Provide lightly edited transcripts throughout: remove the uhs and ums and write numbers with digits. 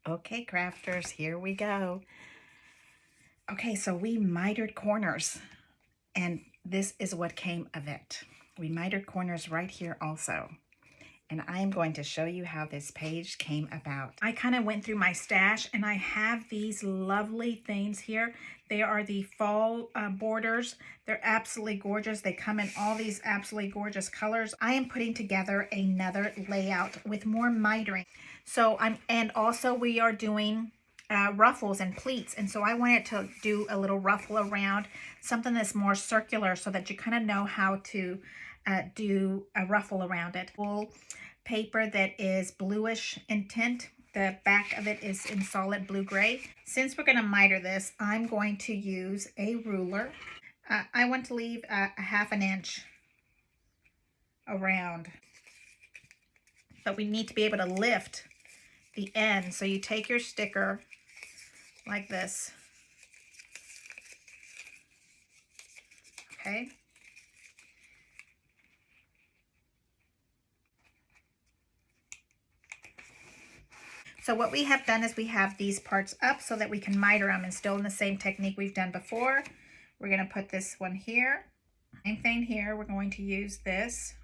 Okay, crafters, here we go. Okay, so we mitered corners, and this is what came of it. We mitered corners right here also. And I'm going to show you how this page came about. I kind of went through my stash and I have these lovely things here. They are the fall borders. They're absolutely gorgeous. They come in all these absolutely gorgeous colors. I am putting together another layout with more mitering. So and also we are doing ruffles and pleats. And so I wanted to do a little ruffle around, something that's more circular so that you kind of know how to do a ruffle around it. Wool paper that is bluish in tint. The back of it is in solid blue-gray. Since we're going to miter this, I'm going to use a ruler. I want to leave a ½ inch around, but we need to be able to lift the end. So you take your sticker like this. Okay. So what we have done is we have these parts up so that we can miter them, and still in the same technique we've done before. We're going to put this one here. Same thing here. We're going to use this.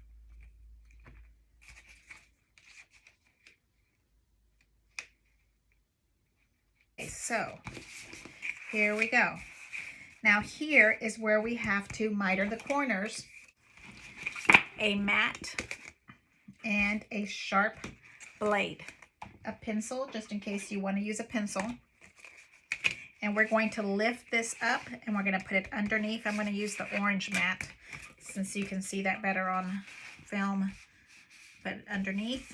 Okay, so here we go. Now here is where we have to miter the corners. A mat and a sharp blade. A pencil, just in case you want to use a pencil. And we're going to lift this up and we're going to put it underneath. I'm going to use the orange mat since you can see that better on film. Put it underneath.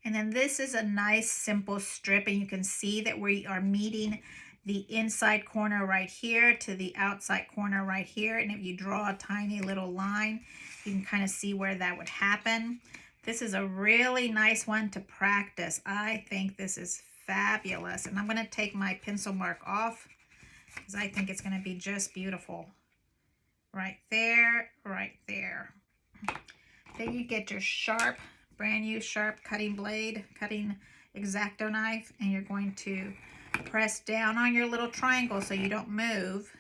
And then this is a nice simple strip, and you can see that we are meeting the inside corner right here to the outside corner right here. And if you draw a tiny little line, you can kind of see where that would happen. This is a really nice one to practice. I think this is fabulous. And I'm going to take my pencil mark off because I think it's going to be just beautiful. Right there, right there. Then you get your sharp, brand new sharp cutting blade, cutting X-Acto knife, and you're going to press down on your little triangle so you don't move.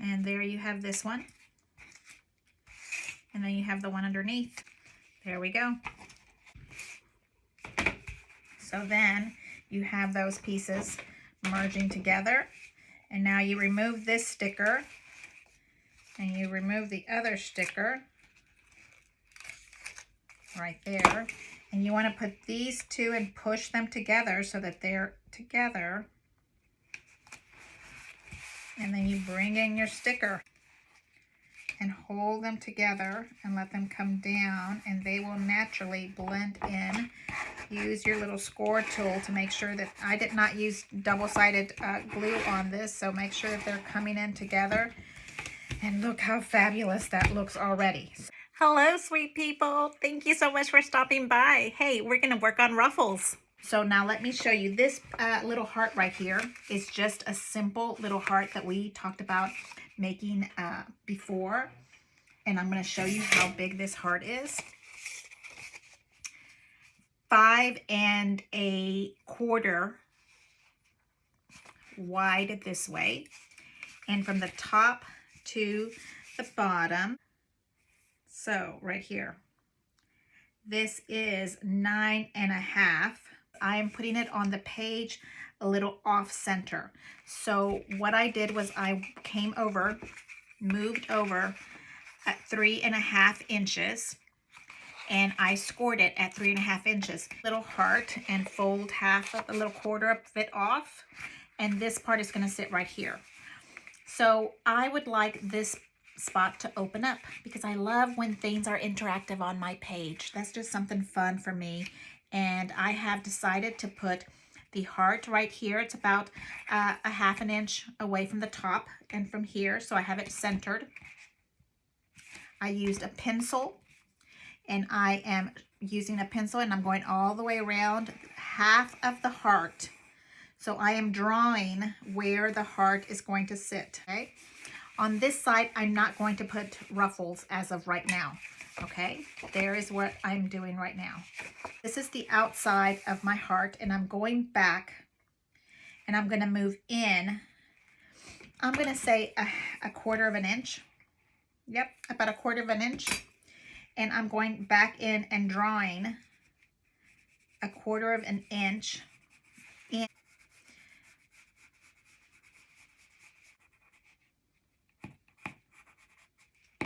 And there you have this one. And then you have the one underneath. There we go. So then you have those pieces merging together. And now you remove this sticker and you remove the other sticker right there. And you want to put these two and push them together so that they're together. And then you bring in your sticker and hold them together and let them come down, and they will naturally blend in. Use your little score tool to make sure that I did not use double-sided glue on this, so make sure that they're coming in together. And look how fabulous that looks already. Hello, sweet people. Thank you so much for stopping by. Hey, we're going to work on ruffles. So now let me show you this little heart right here is just a simple little heart that we talked about making before. And I'm going to show you how big this heart is. 5 1/4 wide this way. And from the top to the bottom. So right here. This is 9 1/2. I am putting it on the page a little off center. So what I did was I came over, moved over at 3 1/2 inches, and I scored it at 3 1/2 inches. Little heart, and fold half of a little quarter of it off, and this part is going to sit right here. So I would like this spot to open up because I love when things are interactive on my page. That's just something fun for me. And I have decided to put the heart right here. It's about a ½ inch away from the top and from here. So I have it centered. I used a pencil, and I am using a pencil, and I'm going all the way around half of the heart. So I am drawing where the heart is going to sit. Okay. On this side, I'm not going to put ruffles as of right now. Okay, there is what I'm doing right now. This is the outside of my heart, and I'm going back and I'm going to move in. I'm going to say a quarter of an inch. Yep, about a quarter of an inch. And I'm going back in and drawing a quarter of an inch in.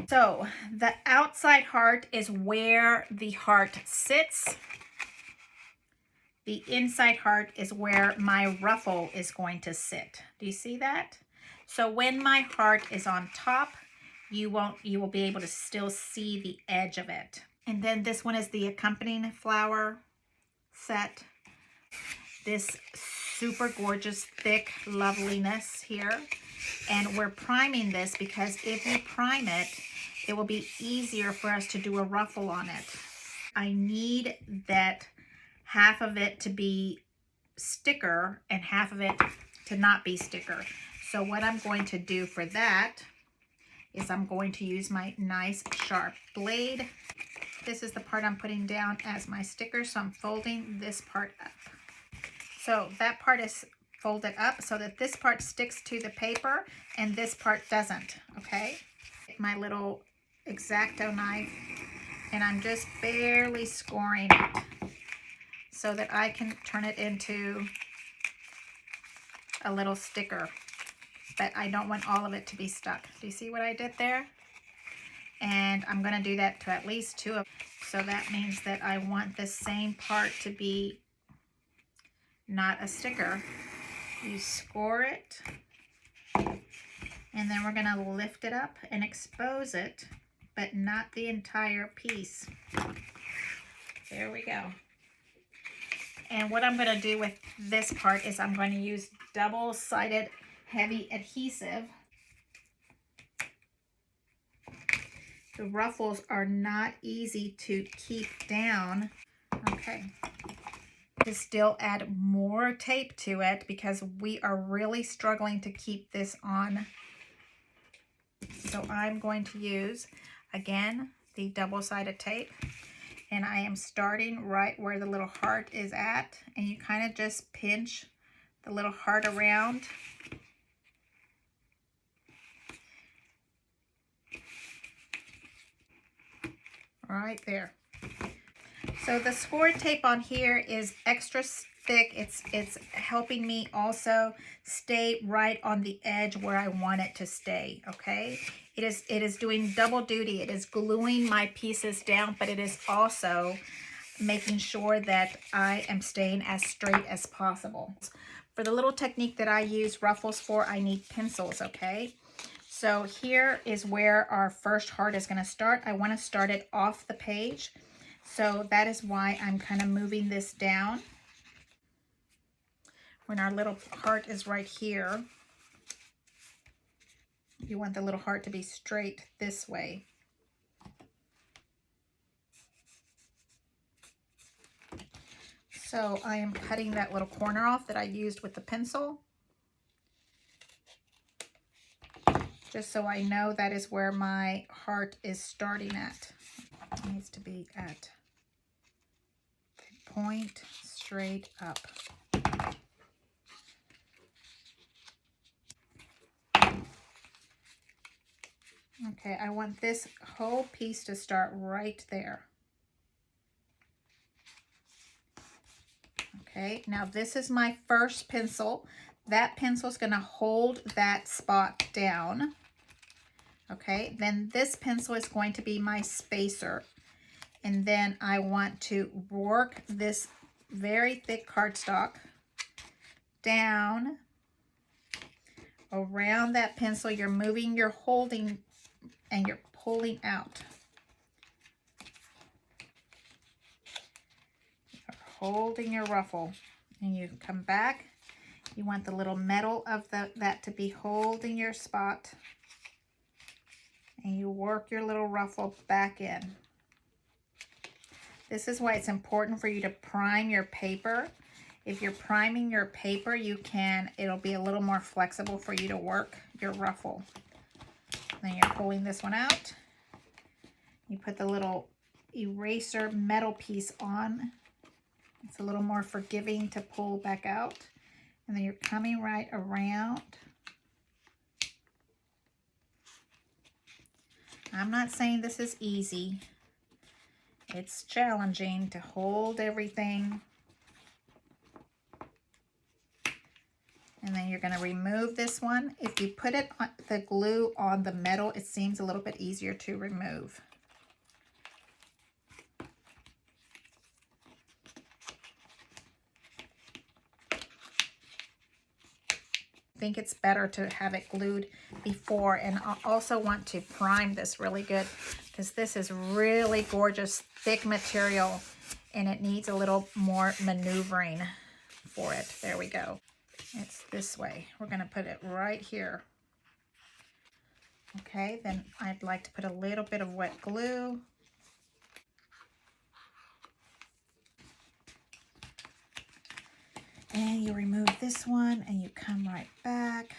So the outside heart is where the heart sits. The inside heart is where my ruffle is going to sit. Do you see that? So when my heart is on top, you will be able to still see the edge of it. And then this one is the accompanying flower set. This super gorgeous thick loveliness here. And we're priming this because if you prime it, it will be easier for us to do a ruffle on it. I need that half of it to be sticker and half of it to not be sticker. So what I'm going to do for that is I'm going to use my nice sharp blade. This is the part I'm putting down as my sticker, so I'm folding this part up. So that part is folded up so that this part sticks to the paper and this part doesn't, okay? My little X-Acto knife, and I'm just barely scoring it so that I can turn it into a little sticker. But I don't want all of it to be stuck. Do you see what I did there? And I'm going to do that to at least 2 of them. So that means that I want the same part to be not a sticker. You score it, and then we're going to lift it up and expose it, but not the entire piece. There we go. And what I'm going to do with this part is I'm going to use double-sided heavy adhesive. The ruffles are not easy to keep down. Okay. To still add more tape to it because we are really struggling to keep this on. So I'm going to use, again, the double-sided tape. And I am starting right where the little heart is at. And you kind of just pinch the little heart around. Right there. So the scored tape on here is extra thick. It's helping me also stay right on the edge where I want it to stay, okay? It is doing double duty. It is gluing my pieces down, but it is also making sure that I am staying as straight as possible. For the little technique that I use ruffles for, I need pencils, okay? So here is where our first heart is going to start. I want to start it off the page. So that is why I'm kind of moving this down. When our little heart is right here, you want the little heart to be straight this way. So I am cutting that little corner off that I used with the pencil. Just so I know that is where my heart is starting at. It needs to be at the point straight up. Okay, I want this whole piece to start right there. Okay, now this is my first pencil. That pencil is going to hold that spot down. Okay, then this pencil is going to be my spacer. And then I want to work this very thick cardstock down around that pencil. You're moving, you're holding, and you're pulling out. You're holding your ruffle. And you come back. You want the little metal of that to be holding your spot. And you work your little ruffle back in. This is why it's important for you to prime your paper. If you're priming your paper, it'll be a little more flexible for you to work your ruffle. Then you're pulling this one out. You put the little eraser metal piece on. It's a little more forgiving to pull back out. And then you're coming right around. I'm not saying this is easy. It's challenging to hold everything. And then you're going to remove this one. If you put it on the glue on the metal, it seems a little bit easier to remove. I think it's better to have it glued before, and I also want to prime this really good because this is really gorgeous, thick material, and it needs a little more maneuvering for it. There we go. It's this way. We're going to put it right here. Okay, then I'd like to put a little bit of wet glue. And you remove this one and you come right back.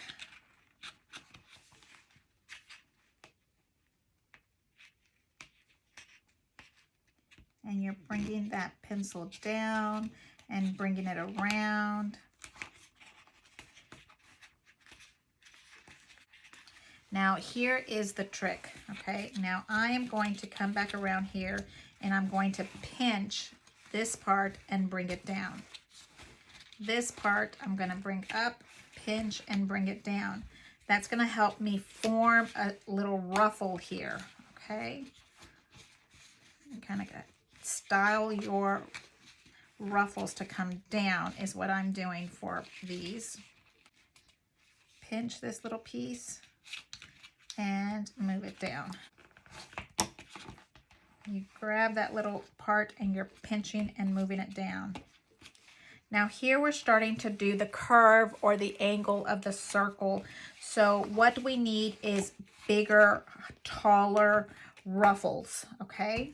And you're bringing that pencil down and bringing it around. Now here is the trick, okay? Now I am going to come back around here and I'm going to pinch this part and bring it down. This part I'm going to bring up, pinch, and bring it down. That's going to help me form a little ruffle here, okay? You kind of style your ruffles to come down is what I'm doing for these. Pinch this little piece and move it down. You grab that little part and you're pinching and moving it down. Now here we're starting to do the curve or the angle of the circle. So what we need is bigger, taller ruffles, okay?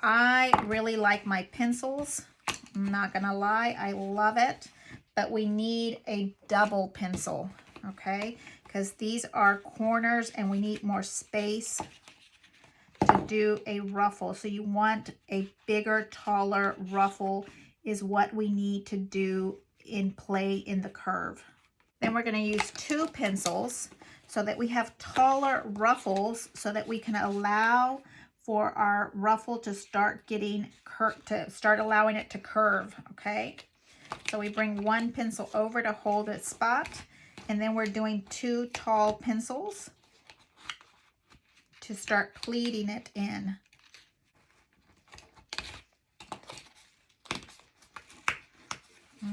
I really like my pencils. I'm not gonna lie, I love it, but we need a double pencil, okay? Because these are corners and we need more space to do a ruffle. So you want a bigger, taller ruffle is what we need to do in play in the curve. Then we're going to use two pencils so that we have taller ruffles so that we can allow for our ruffle to start getting allowing it to curve, okay? So we bring one pencil over to hold its spot, and then we're doing two tall pencils to start pleating it in.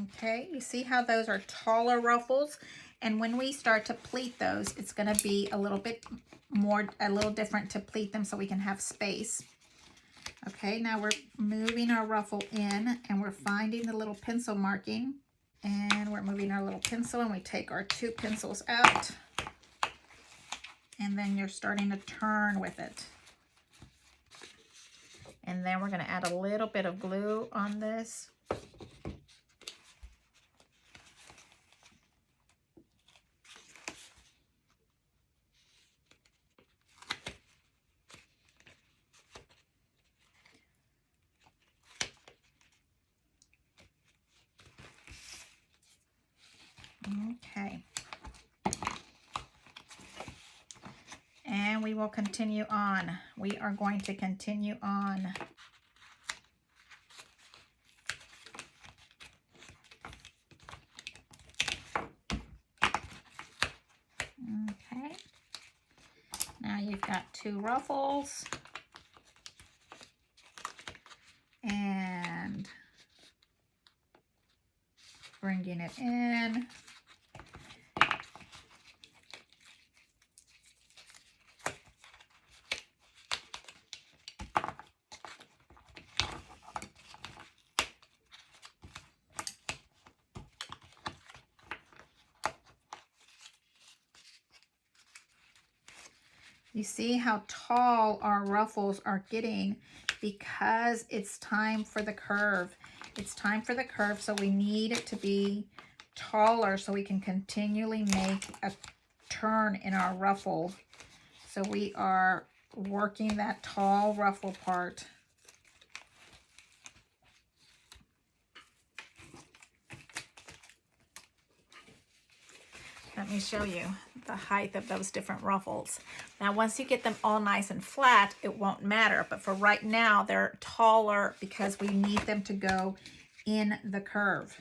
Okay, you see how those are taller ruffles? And when we start to pleat those, it's going to be a little different to pleat them so we can have space. Okay, now we're moving our ruffle in and we're finding the little pencil marking. And we're moving our little pencil and we take our two pencils out. And then you're starting to turn with it. And then we're going to add a little bit of glue on this. Okay. And we will continue on. We are going to continue on. Okay. Now you've got two ruffles. And bringing it in. You see how tall our ruffles are getting because it's time for the curve. It's time for the curve, so we need it to be taller so we can continually make a turn in our ruffle So we are working that tall ruffle part. Let me show you the height of those different ruffles. Now, once you get them all nice and flat, it won't matter. But for right now, they're taller because we need them to go in the curve.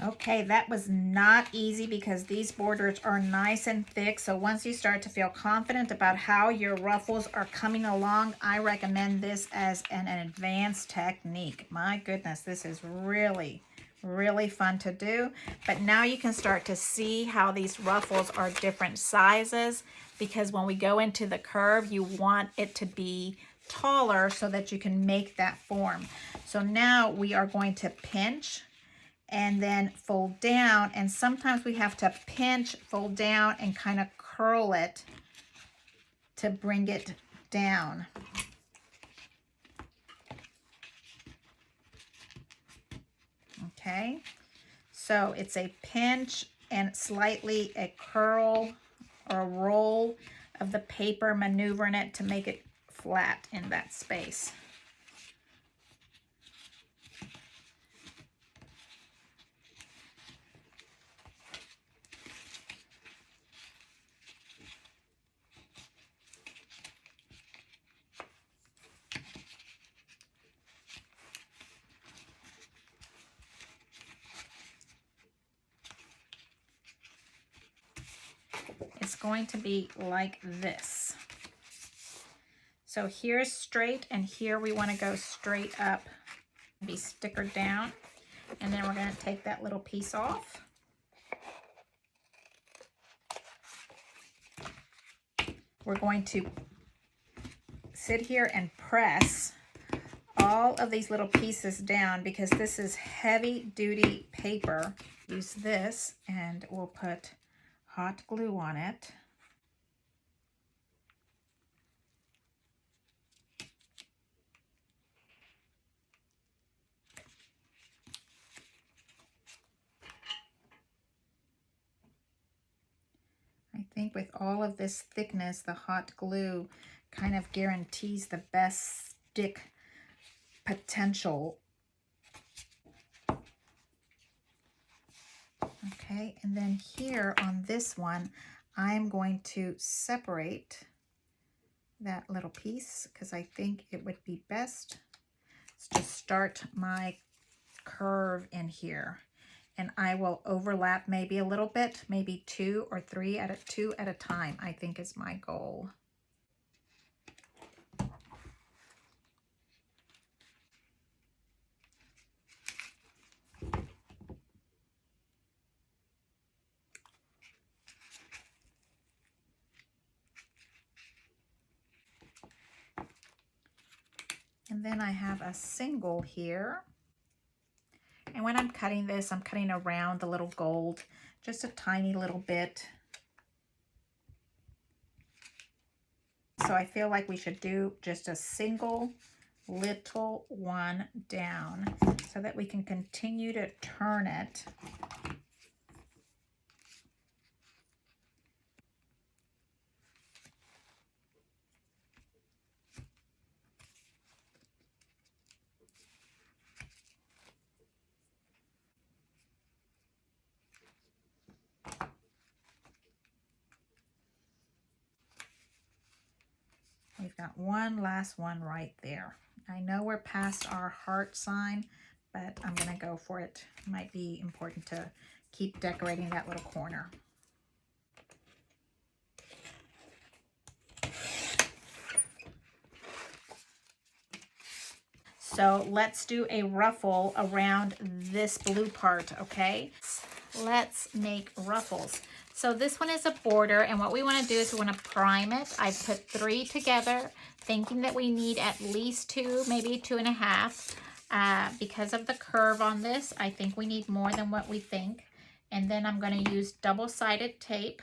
Okay, that was not easy because these borders are nice and thick. So once you start to feel confident about how your ruffles are coming along, I recommend this as an advanced technique. My goodness, this is really, really fun to do. But now you can start to see how these ruffles are different sizes, because when we go into the curve, you want it to be taller so that you can make that form. So now we are going to pinch and then fold down, and sometimes we have to pinch, fold down, and kind of curl it to bring it down. Okay, so it's a pinch and slightly a curl or a roll of the paper, maneuvering it to make it flat in that space. It's going to be like this. So here's straight, and here we want to go straight up, be stickered down, and then we're going to take that little piece off. We're going to sit here and press all of these little pieces down because this is heavy duty paper. Use this and we'll put hot glue on it. I think with all of this thickness, the hot glue kind of guarantees the best stick potential. Okay, and then here on this one, I'm going to separate that little piece because I think it would be best to start my curve in here. And I will overlap maybe a little bit, maybe two or three at a time, I think is my goal. And then I have a single here. And when I'm cutting this, I'm cutting around the little gold, just a tiny little bit. So I feel like we should do just a single little one down so that we can continue to turn it. We've got one last one right there. I know we're past our heart sign, but I'm gonna go for it. Might be important to keep decorating that little corner. So let's do a ruffle around this blue part, okay? Let's make ruffles. So this one is a border, and what we want to do is we want to prime it. I put 3 together thinking that we need at least 2, maybe 2.5. Because of the curve on this, I think we need more than what we think. And then I'm going to use double-sided tape.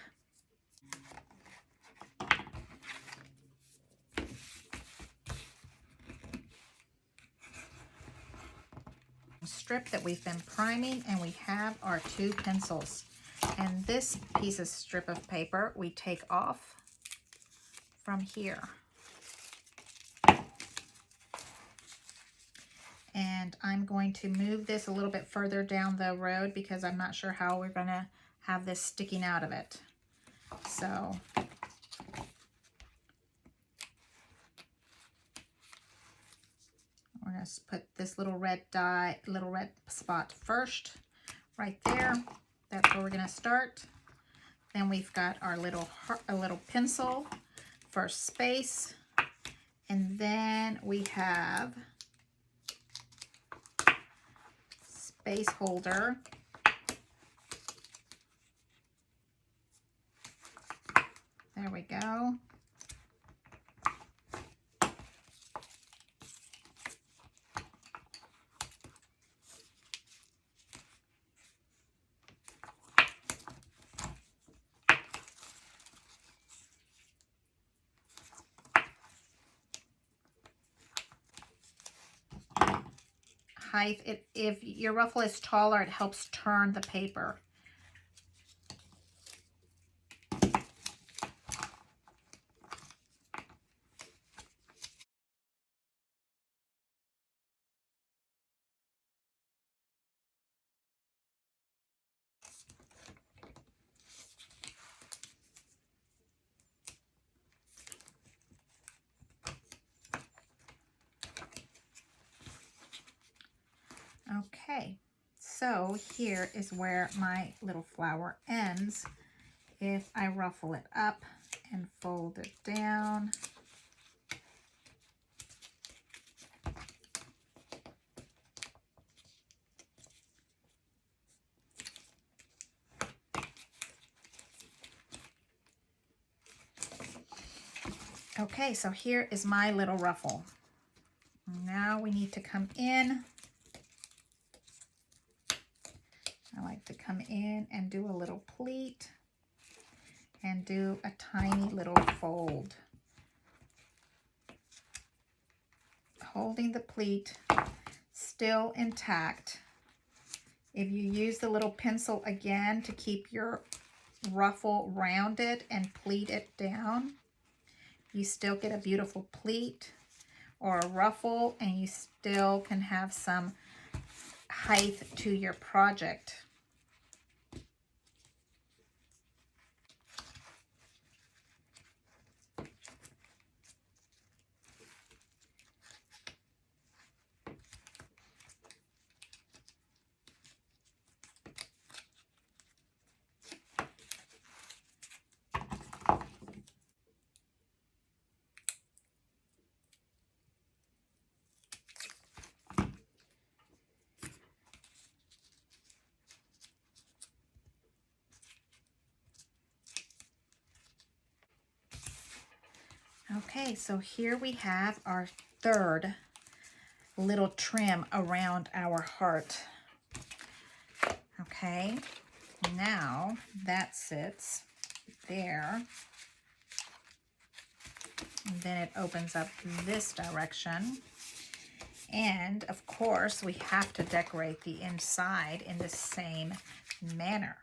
Strip that we've been priming, and we have our 2 pencils. And this piece of strip of paper we take off from here. And I'm going to move this a little bit further down the road because I'm not sure how we're going to have this sticking out of it. So we're going to put this little red spot first, right there. That's where we're going to start. Then we've got our little pencil for space, and then we have space holder. There we go. Height, if your ruffle is taller, it helps turn the paper. Okay, so here is where my little flower ends. If I ruffle it up and fold it down, okay, so here is my little ruffle. Now we need to come in. I like to come in and do a little pleat and do a tiny little fold. Holding the pleat still intact. If you use the little pencil again to keep your ruffle rounded and pleat it down, you still get a beautiful pleat or a ruffle, and you still can have some height to your project. Okay, so here we have our third little trim around our heart. Okay, now that sits there. And then it opens up this direction. And of course, we have to decorate the inside in the same manner.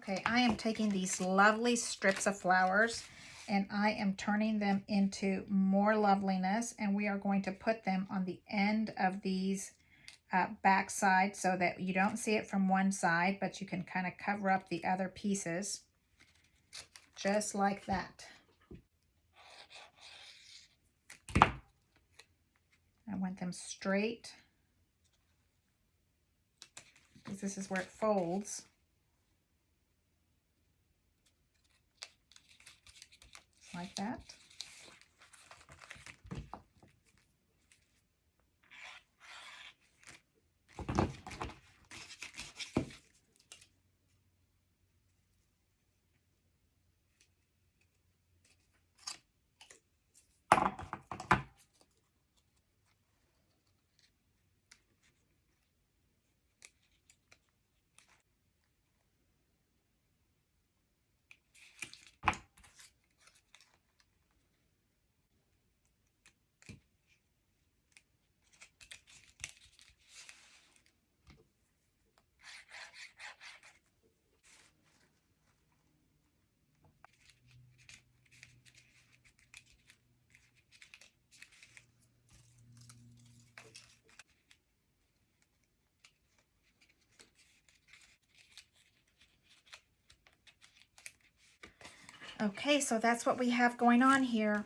Okay, I am taking these lovely strips of flowers and I am turning them into more loveliness, and we are going to put them on the end of these back side so that you don't see it from one side, but you can kind of cover up the other pieces just like that. I want them straight because this is where it folds. Like that. Okay, so that's what we have going on here.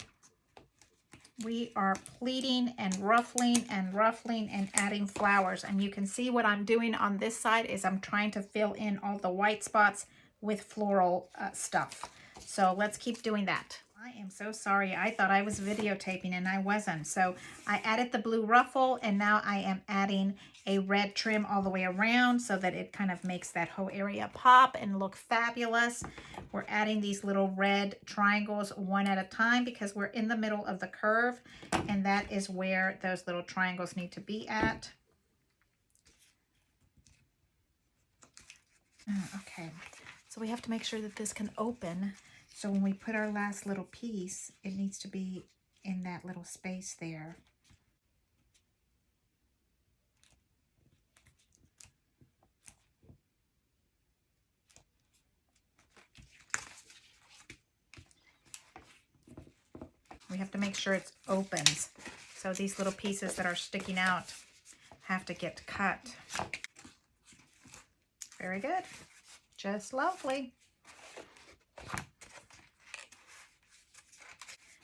We are pleating and ruffling and adding flowers. And you can see what I'm doing on this side is I'm trying to fill in all the white spots with floral stuff. So let's keep doing that. I am so sorry. I thought I was videotaping and I wasn't. So I added the blue ruffle and now I am adding a red trim all the way around so that it kind of makes that whole area pop and look fabulous. We're adding these little red triangles one at a time because we're in the middle of the curve and that is where those little triangles need to be at. Okay, so we have to make sure that this can open. So when we put our last little piece, it needs to be in that little space there. We have to make sure it opens. So these little pieces that are sticking out have to get cut. Very good. Just lovely.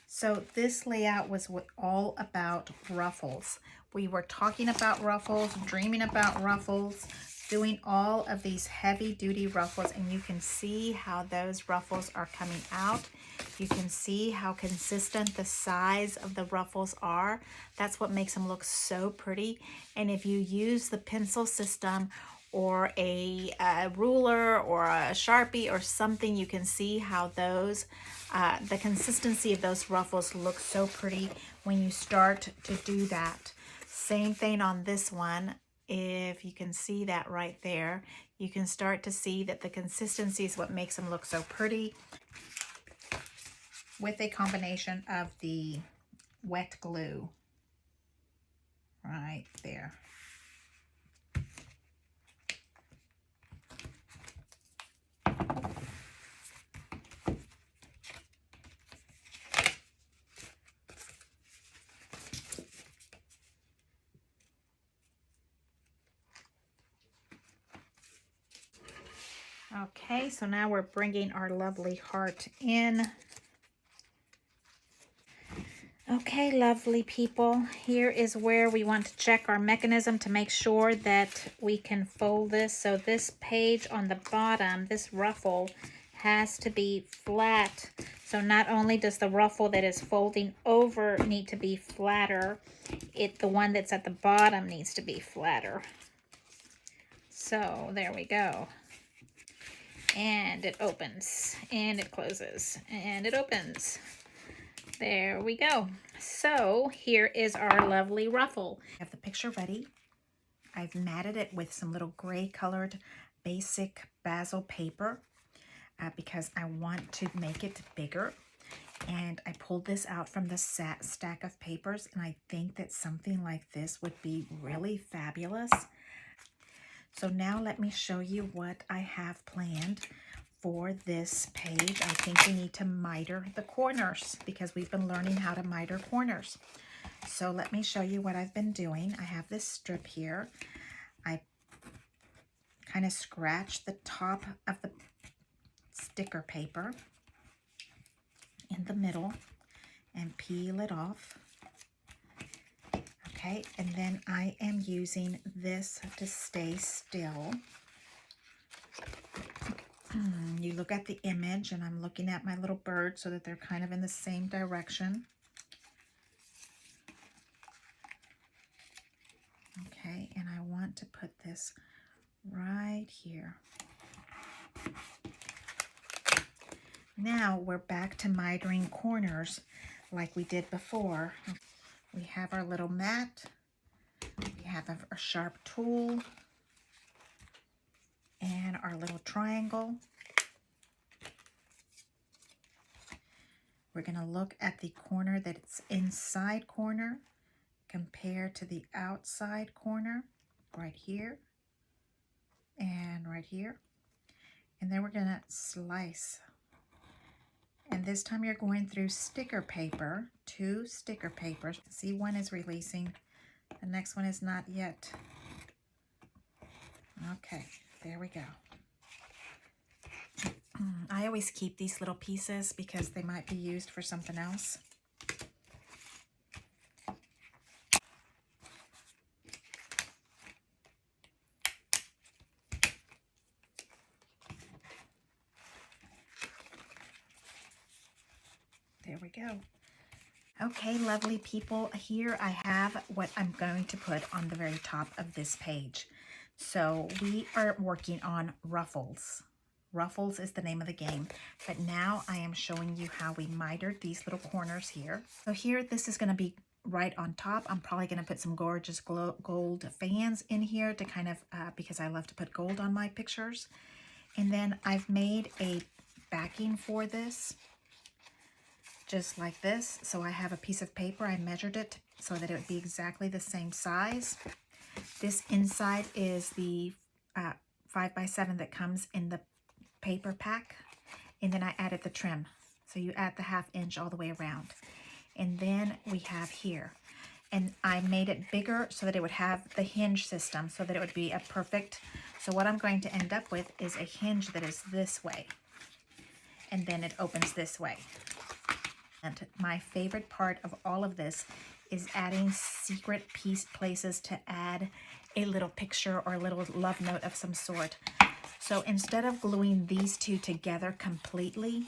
So this layout was all about ruffles. We were talking about ruffles, dreaming about ruffles, doing all of these heavy duty ruffles, and you can see how those ruffles are coming out. You can see how consistent the size of the ruffles are. That's what makes them look so pretty. And if you use the pencil system or a ruler or a Sharpie or something, you can see how those, the consistency of those ruffles look so pretty when you start to do that. Same thing on this one. If you can see that right there, you can start to see that the consistency is what makes them look so pretty with a combination of the wet glue right there. Okay, so now we're bringing our lovely heart in. Okay, lovely people, here is where we want to check our mechanism to make sure that we can fold this. So this page on the bottom, this ruffle, has to be flat. So not only does the ruffle that is folding over need to be flatter, the one that's at the bottom needs to be flatter. So there we go. And it opens, and it closes, and it opens. There we go. So here is our lovely ruffle. I have the picture ready. I've matted it with some little gray colored basic basil paper because I want to make it bigger. And I pulled this out from the stack of papers, and I think that something like this would be really fabulous. So now let me show you what I have planned for this page. I think we need to miter the corners because we've been learning how to miter corners. So let me show you what I've been doing. I have this strip here. I kind of scratch the top of the sticker paper in the middle and peel it off. Okay, and then I am using this to stay still. You look at the image, and I'm looking at my little bird so that they're kind of in the same direction. Okay, and I want to put this right here. Now we're back to mitering corners like we did before. We have our little mat, we have a sharp tool, and our little triangle. We're going to look at the corner that's inside corner compared to the outside corner right here and right here. And then we're going to slice. And this time you're going through sticker paper, 2 sticker papers. See, one is releasing, the next one is not yet. Okay, there we go. I always keep these little pieces because they might be used for something else. There we go. Okay, lovely people, here I have what I'm going to put on the very top of this page. So we are working on ruffles. Ruffles is the name of the game, but now I am showing you how we mitered these little corners here. So here, this is going to be right on top. I'm probably going to put some gorgeous gold fans in here to kind of, because I love to put gold on my pictures. And then I've made a backing for this, just like this. So I have a piece of paper. I measured it so that it would be exactly the same size. This inside is the 5x7 that comes in the paper pack. And then I added the trim. So you add the 1/2 inch all the way around. And then we have here. And I made it bigger so that it would have the hinge system, so that it would be a perfect. So what I'm going to end up with is a hinge that is this way. And then it opens this way. And my favorite part of all of this is adding secret places to add a little picture or a little love note of some sort. So instead of gluing these two together completely,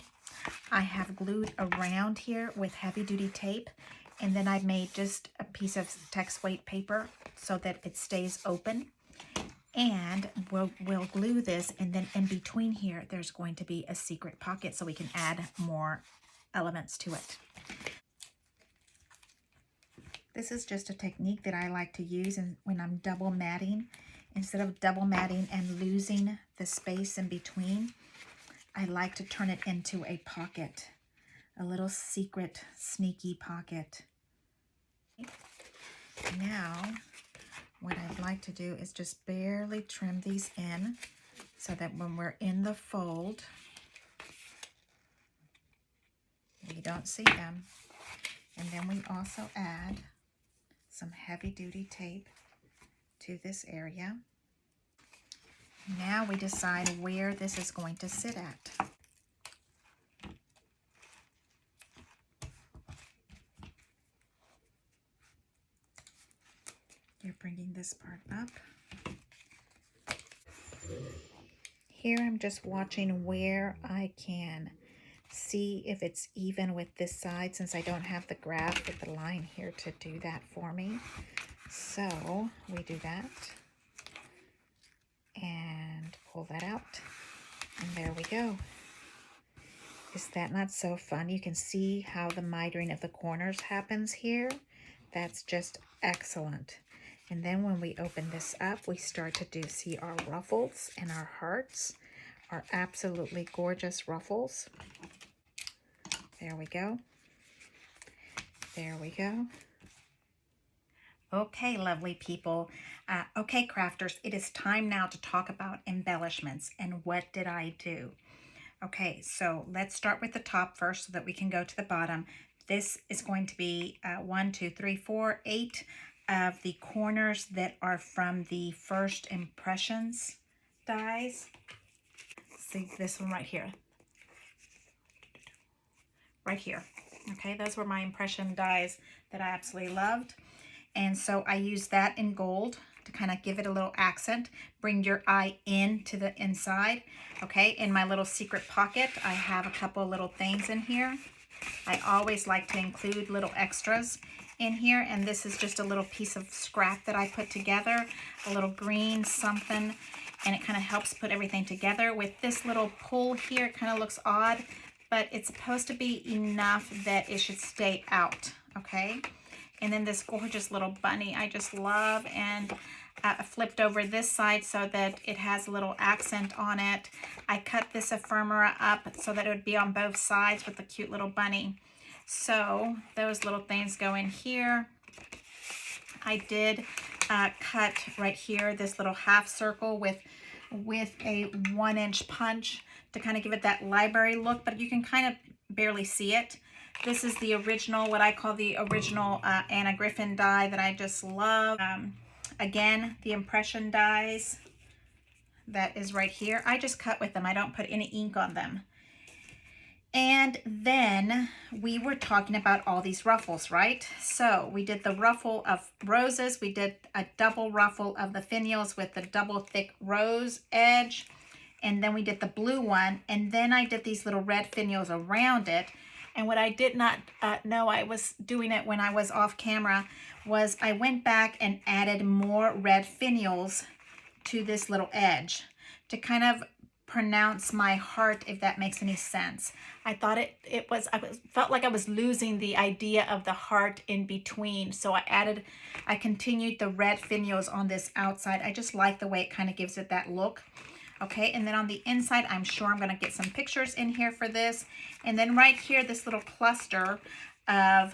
I have glued around here with heavy duty tape, and then I made just a piece of text weight paper so that it stays open. And we'll glue this, and then in between here there's going to be a secret pocket so we can add more elements to it. This is just a technique that I like to use when I'm double matting. Instead of double matting and losing the space in between, I like to turn it into a pocket, a little secret sneaky pocket. Now what I'd like to do is just barely trim these in so that when we're in the fold, we don't see them. And then we also add some heavy duty tape to this area. Now we decide where this is going to sit at. You're bringing this part up. Here I'm just watching where I can see if it's even with this side, since I don't have the graph with the line here to do that for me. So we do that and pull that out, and there we go. Is that not so fun? You can see how the mitering of the corners happens here. That's just excellent. And then when we open this up, we start to see our ruffles, and our hearts are absolutely gorgeous ruffles. There we go. There we go. Okay, lovely people. Okay, crafters, it is time now to talk about embellishments and what did I do. Okay, so let's start with the top first so that we can go to the bottom. This is going to be 1, 2, 3, 4, 8 of the corners that are from the First Impressions dies. See this one right here. Right here. Okay, those were my impression dies that I absolutely loved. And so I used that in gold to kind of give it a little accent. Bring your eye in to the inside. Okay, in my little secret pocket, I have a couple little things in here. I always like to include little extras in here, and this is just a little piece of scrap that I put together, a little green something, and it kind of helps put everything together. With this little pull here, it kind of looks odd, but it's supposed to be enough that it should stay out, okay? And then this gorgeous little bunny I just love, and flipped over this side so that it has a little accent on it. I cut this ephemera up so that it would be on both sides with the cute little bunny. So those little things go in here. I did cut right here this little half circle with a 1-inch punch to kind of give it that library look, but you can kind of barely see it. This is the original, what I call the original Anna Griffin die that I just love. Again, the impression dies that is right here. I just cut with them. I don't put any ink on them. And then we were talking about all these ruffles, right? So we did the ruffle of roses. We did a double ruffle of the finials with the double thick rose edge. And then we did the blue one. And then I did these little red finials around it. And what I did not know I was doing it when I was off camera was I went back and added more red finials to this little edge to kind of pronounce my heart, if that makes any sense. I thought I felt like I was losing the idea of the heart in between. So I continued the red finials on this outside. I just like the way it kind of gives it that look. Okay, and then on the inside, I'm sure I'm going to get some pictures in here for this. And then right here, this little cluster of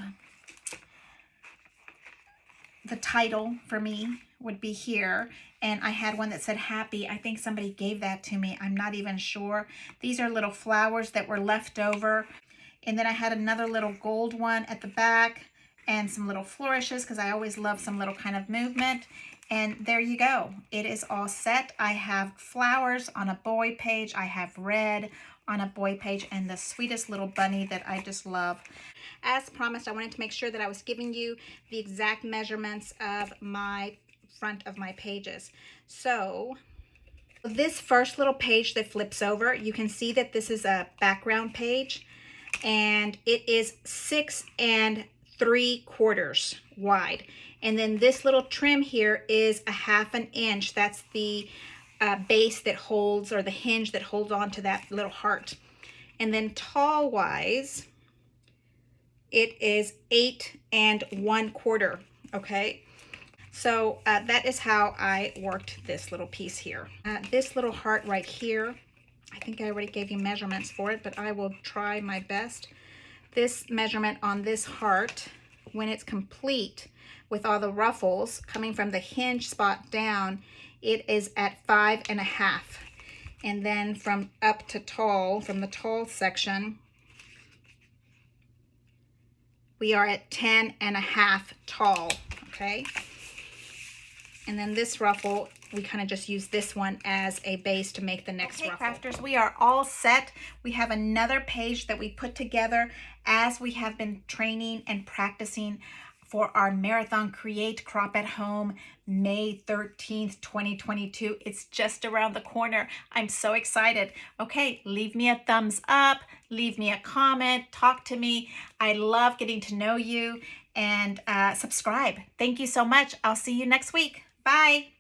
the title for me would be here. And I had one that said happy. I think somebody gave that to me. I'm not even sure. These are little flowers that were left over. And then I had another little gold one at the back and some little flourishes because I always love some little kind of movement. And there you go. It is all set. I have flowers on a boy page. I have red on a boy page and the sweetest little bunny that I just love. As promised, I wanted to make sure that I was giving you the exact measurements of my front of my pages. So this first little page that flips over, you can see that this is a background page and it is 6 3/4 wide. And then this little trim here is a 1/2 inch. That's the base that holds, or the hinge that holds on to that little heart. And then tall wise, it is 8 1/4. Okay. So that is how I worked this little piece here. This little heart right here, I think I already gave you measurements for it, but I will try my best. This measurement on this heart, when it's complete with all the ruffles coming from the hinge spot down, it is at 5 1/2. And then from up to tall, from the tall section, we are at 10 1/2 tall, okay? And then this ruffle, we kind of just use this one as a base to make the next ruffle. Crafters, we are all set. We have another page that we put together as we have been training and practicing for our Marathon Create Crop at Home, May 13th, 2022. It's just around the corner. I'm so excited. Okay, leave me a thumbs up, leave me a comment, talk to me. I love getting to know you, and subscribe. Thank you so much. I'll see you next week. Bye.